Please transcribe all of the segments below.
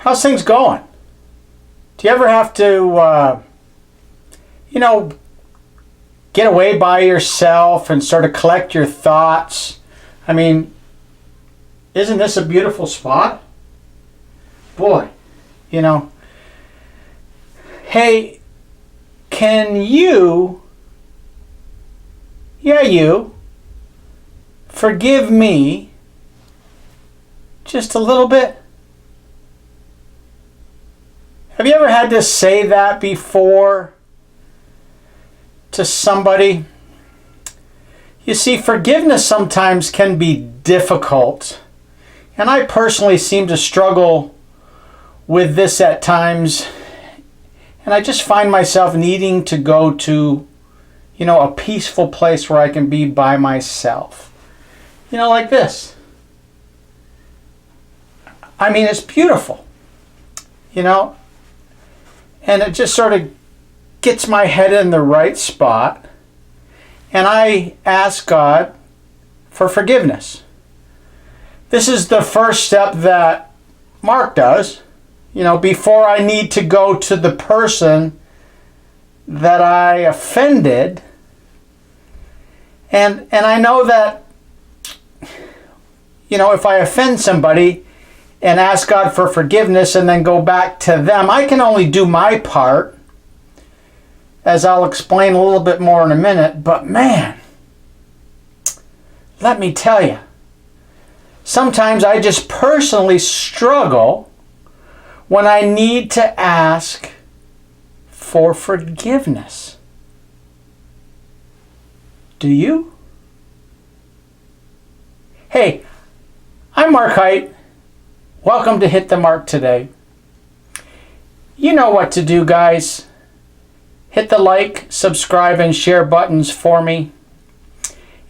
How's things going? Do you ever have to, get away by yourself and sort of collect your thoughts? I mean, isn't this a beautiful spot? Boy, hey, can you forgive me just a little bit? Have you ever had to say that before to somebody? You see, forgiveness sometimes can be difficult, and I personally seem to struggle with this at times, and I just find myself needing to go to, a peaceful place where I can be by myself. Like this. I mean, it's beautiful, and it just sort of gets my head in the right spot, and I ask God for forgiveness. This is the first step that Mark does, before I need to go to the person that I offended. And I know that, if I offend somebody and ask God for forgiveness and then go back to them, I can only do my part, as I'll explain a little bit more in a minute. But man, let me tell you, sometimes I just personally struggle when I need to ask for forgiveness. Do you? Hey, I'm Mark Height. Welcome to Hit the Mark Today. You know what to do, guys. Hit the like, subscribe, and share buttons for me.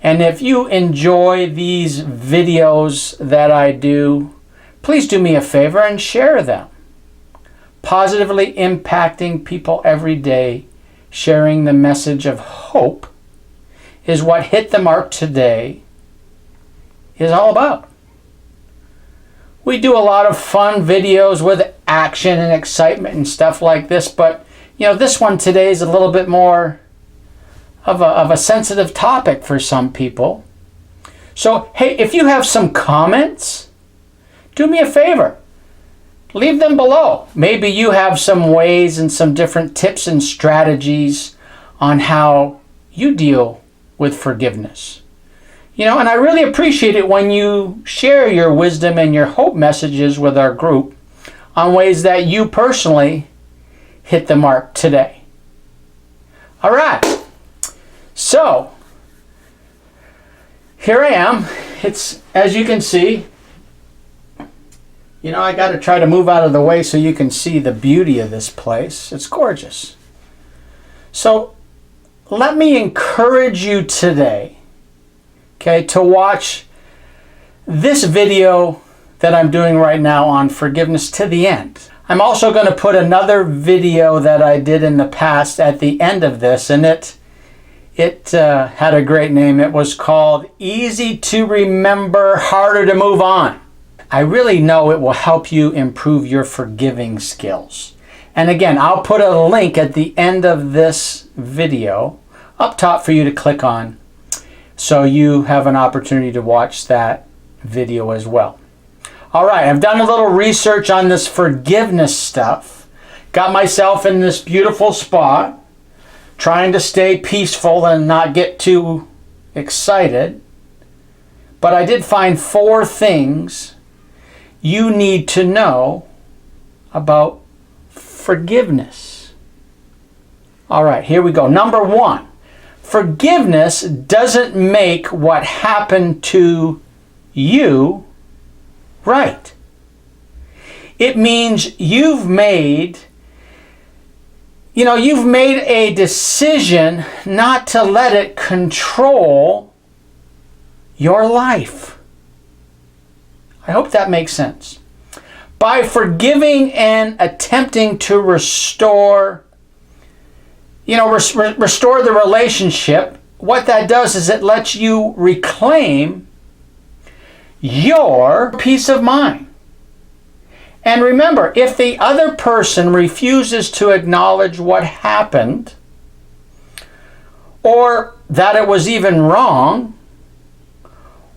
And if you enjoy these videos that I do, please do me a favor and share them. Positively impacting people every day, sharing the message of hope, is what Hit the Mark Today is all about. We do a lot of fun videos with action and excitement and stuff like this, but this one today is a little bit more of a sensitive topic for some people. So, hey, if you have some comments, do me a favor. Leave them below. Maybe you have some ways and some different tips and strategies on how you deal with forgiveness. And I really appreciate it when you share your wisdom and your hope messages with our group on ways that you personally hit the mark today. All right. So, here I am. It's, as you can see, I got to try to move out of the way so you can see the beauty of this place. It's gorgeous. So, let me encourage you today, to watch this video that I'm doing right now on forgiveness to the end. I'm also going to put another video that I did in the past at the end of this, and it had a great name. It was called Easy to Remember, Harder to Move On. I really know it will help you improve your forgiving skills. And again, I'll put a link at the end of this video up top for you to click on, so you have an opportunity to watch that video as well. All right, I've done a little research on this forgiveness stuff. Got myself in this beautiful spot, trying to stay peaceful and not get too excited. But I did find 4 things you need to know about forgiveness. All right, here we go. Number 1, forgiveness doesn't make what happened to you right. It means you've made a decision not to let it control your life. I hope that makes sense. By forgiving and attempting to restore the relationship, what that does is it lets you reclaim your peace of mind. And remember, if the other person refuses to acknowledge what happened, or that it was even wrong,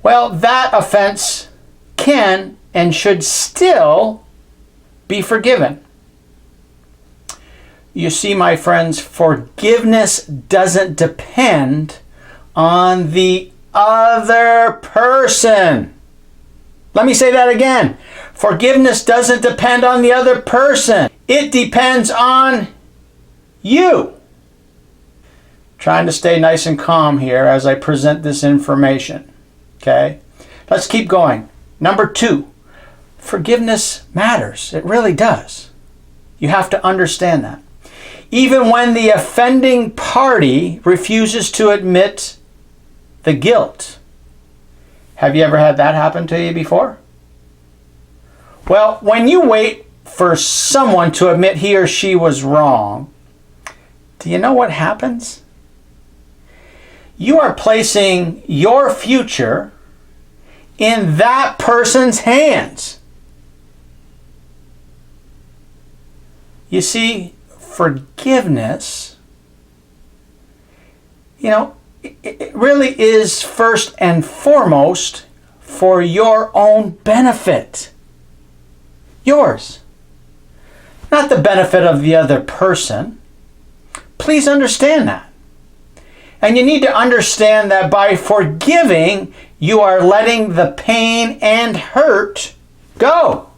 well, that offense can and should still be forgiven. You see, my friends, forgiveness doesn't depend on the other person. Let me say that again. Forgiveness doesn't depend on the other person. It depends on you. Trying to stay nice and calm here as I present this information. Okay? Let's keep going. Number 2, forgiveness matters. It really does. You have to understand that. Even when the offending party refuses to admit the guilt. Have you ever had that happen to you before? Well, when you wait for someone to admit he or she was wrong, do you know what happens? You are placing your future in that person's hands. You see, forgiveness, it really is first and foremost for your own benefit. Yours. Not the benefit of the other person. Please understand that. And you need to understand that by forgiving, you are letting the pain and hurt go.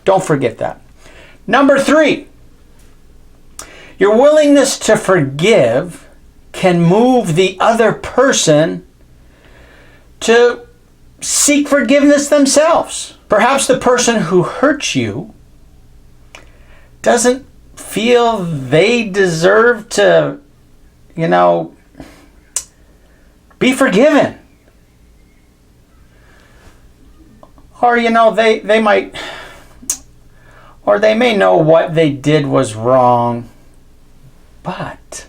Don't forget that. Number 3, your willingness to forgive can move the other person to seek forgiveness themselves. Perhaps the person who hurt you doesn't feel they deserve to, be forgiven. Or, they might, or they may know what they did was wrong, but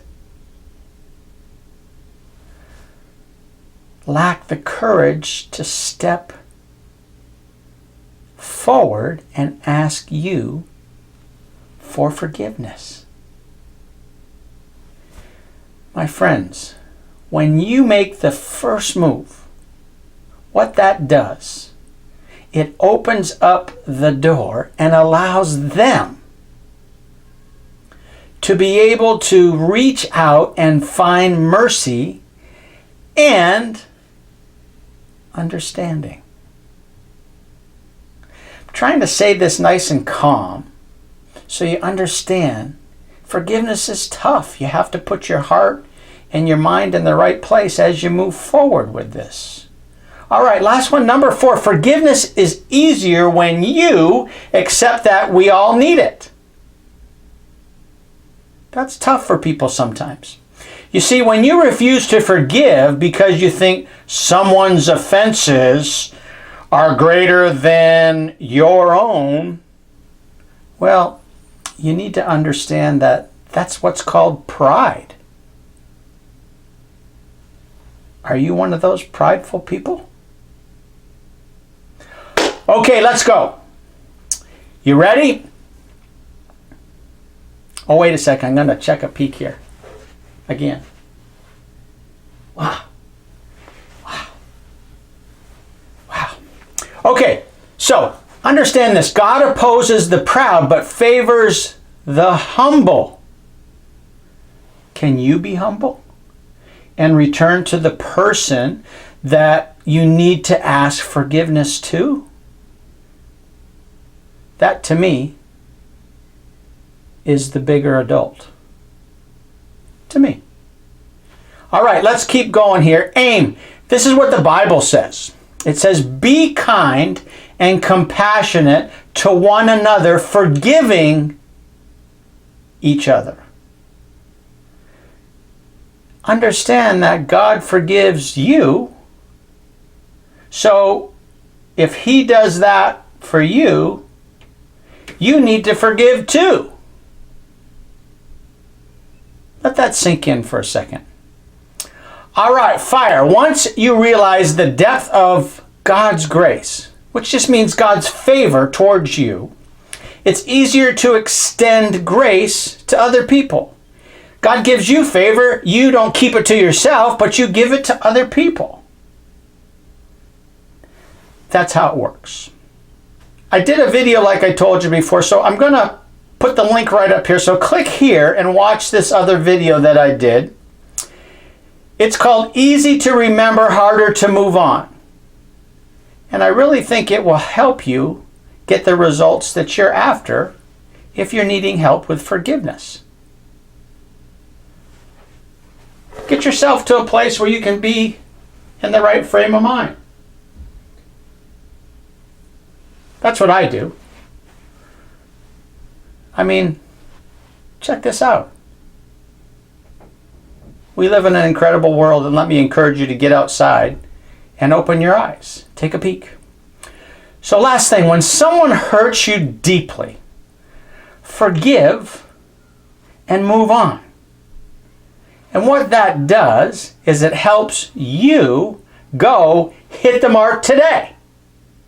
lack the courage to step forward and ask you for forgiveness. My friends, when you make the first move, what that does, it opens up the door and allows them to be able to reach out and find mercy and understanding. I'm trying to say this nice and calm so you understand forgiveness is tough. You have to put your heart and your mind in the right place as you move forward with this. All right, last one, number 4. Forgiveness is easier when you accept that we all need it. That's tough for people sometimes. You see, when you refuse to forgive because you think someone's offenses are greater than your own, well, you need to understand that that's what's called pride. Are you one of those prideful people? Okay, let's go. You ready? Oh, wait a second. I'm going to check a peek here. Again. Wow. Wow. Wow. Okay, so understand this. God opposes the proud but favors the humble. Can you be humble and return to the person that you need to ask forgiveness to? That, to me, is the bigger adult. To me. All right, let's keep going here. Aim. This is what the Bible says. It says, be kind and compassionate to one another, forgiving each other. Understand that God forgives you. So if He does that for you, you need to forgive too. Let that sink in for a second. All right, fire. Once you realize the depth of God's grace, which just means God's favor towards you, it's easier to extend grace to other people. God gives you favor, you don't keep it to yourself, but you give it to other people. That's how it works. I did a video like I told you before, so I'm going to put the link right up here. So click here and watch this other video that I did. It's called Easy to Remember, Harder to Move On. And I really think it will help you get the results that you're after if you're needing help with forgiveness. Get yourself to a place where you can be in the right frame of mind. That's what I do. I mean, check this out. We live in an incredible world, and let me encourage you to get outside and open your eyes. Take a peek. So last thing, when someone hurts you deeply, forgive and move on. And what that does is it helps you go hit the mark today.